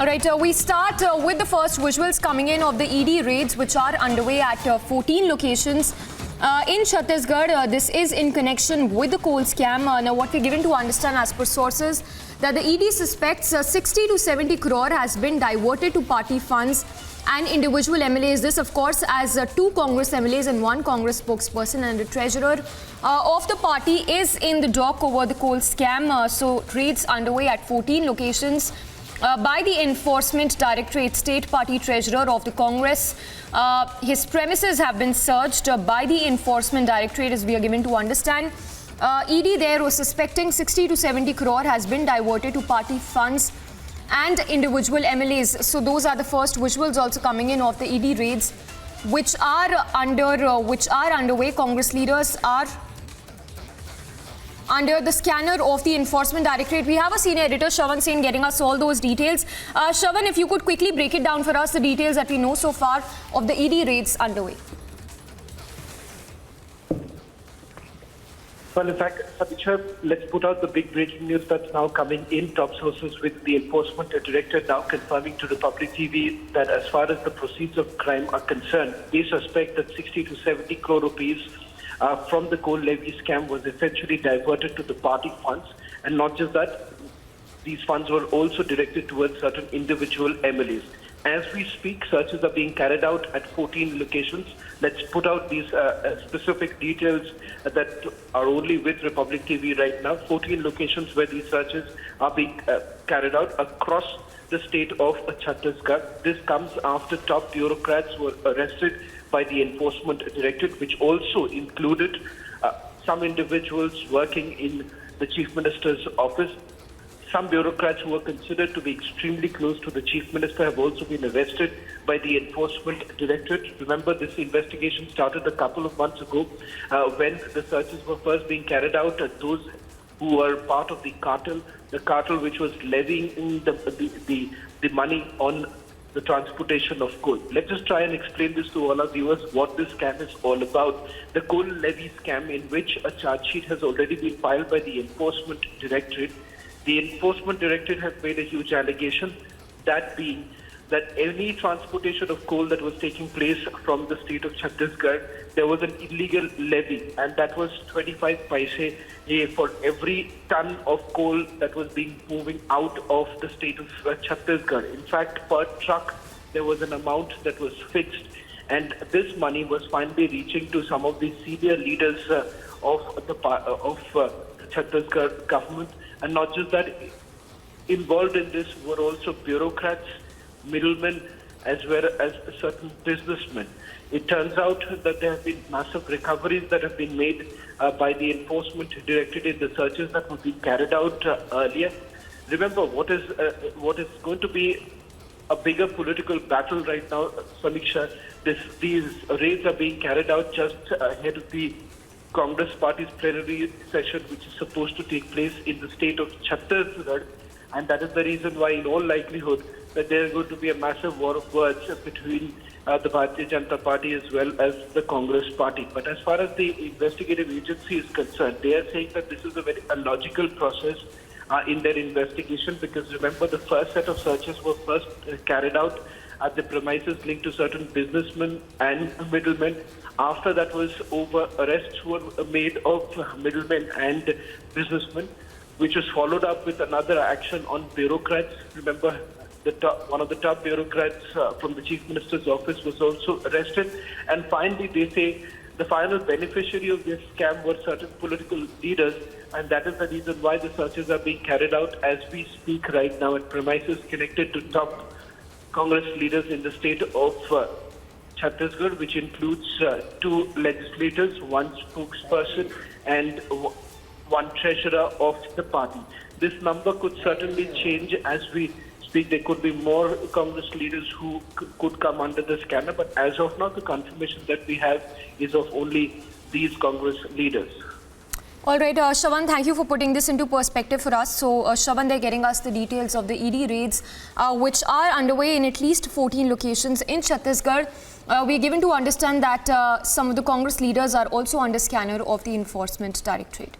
All right, we start with the first visuals coming in of the ED raids, which are underway at 14 locations in Chhattisgarh. This is in connection with the coal scam. Now, what we're given to understand as per sources, that the ED suspects 60 to 70 crore has been diverted to party funds and individual MLAs. This, of course, as 2 Congress MLAs and 1 Congress spokesperson and the treasurer of the party is in the dock over the coal scam. So, raids underway at 14 locations by the Enforcement Directorate. State Party Treasurer of the Congress. His premises have been searched by the Enforcement Directorate, as we are given to understand. ED there was suspecting 60 to 70 crore has been diverted to party funds and individual MLAs. So those are the first visuals also coming in of the ED raids, which are underway. Congress leaders are under the scanner of the Enforcement Directorate. We have a senior editor, Shravan Sen, getting us all those details. Shravan, if you could quickly break it down for us, the details that we know so far of the ED raids underway. Well, in fact, Satiksha, let's put out the big breaking news that's now coming in. Top sources with the Enforcement Directorate now confirming to the public TV that as far as the proceeds of crime are concerned, they suspect that 60 to 70 crore rupees from the coal levy scam was essentially diverted to the party funds. And not just that, these funds were also directed towards certain individual MLAs. As we speak, searches are being carried out at 14 locations. Let's put out these specific details that are only with Republic TV right now. 14 locations where these searches are being carried out across the state of Chhattisgarh. This comes after top bureaucrats were arrested by the Enforcement Directorate, which also included some individuals working in the Chief Minister's office. Some bureaucrats who were considered to be extremely close to the Chief Minister have also been arrested by the Enforcement Directorate. Remember, this investigation started a couple of months ago when the searches were first being carried out at those who were part of the cartel which was levying the money on the transportation of coal. Let's just try and explain this to all our viewers, what this scam is all about. The coal levy scam, in which a charge sheet has already been filed by the Enforcement Directorate. The Enforcement Directorate has made a huge allegation, that being that any transportation of coal that was taking place from the state of Chhattisgarh, there was an illegal levy, and that was 25 paise for every ton of coal that was being moving out of the state of Chhattisgarh. In fact, per truck, there was an amount that was fixed, and this money was finally reaching to some of the senior leaders of the Chhattisgarh government. And not just that, involved in this were also bureaucrats, middlemen, as well as certain businessmen. It turns out that there have been massive recoveries that have been made by the Enforcement Directorate in the searches that were being carried out earlier. Remember, what is going to be a bigger political battle right now, Samiksha, these raids are being carried out just ahead of the Congress Party's plenary session, which is supposed to take place in the state of Chhattisgarh, and that is the reason why, in all likelihood, that there is going to be a massive war of words between the Bharatiya Janata Party as well as the Congress Party. But as far as the investigative agency is concerned, they are saying that this is a logical process in their investigation, because remember, the first set of searches were first carried out at the premises linked to certain businessmen and middlemen. After that was over, arrests were made of middlemen and businessmen, which was followed up with another action on bureaucrats. Remember, one of the top bureaucrats from the Chief Minister's office was also arrested. And finally, they say the final beneficiary of this scam were certain political leaders, and that is the reason why the searches are being carried out as we speak right now at premises connected to top Congress leaders in the state of Chhattisgarh, which includes 2 legislators, 1 spokesperson, and 1 treasurer of the party. This number could certainly change as we speak. There could be more Congress leaders who could come under the scanner, but as of now, the confirmation that we have is of only these Congress leaders. All right, Shravan, thank you for putting this into perspective for us. So, Shravan, they're getting us the details of the ED raids, which are underway in at least 14 locations in Chhattisgarh. We're given to understand that some of the Congress leaders are also under scanner of the Enforcement Directorate.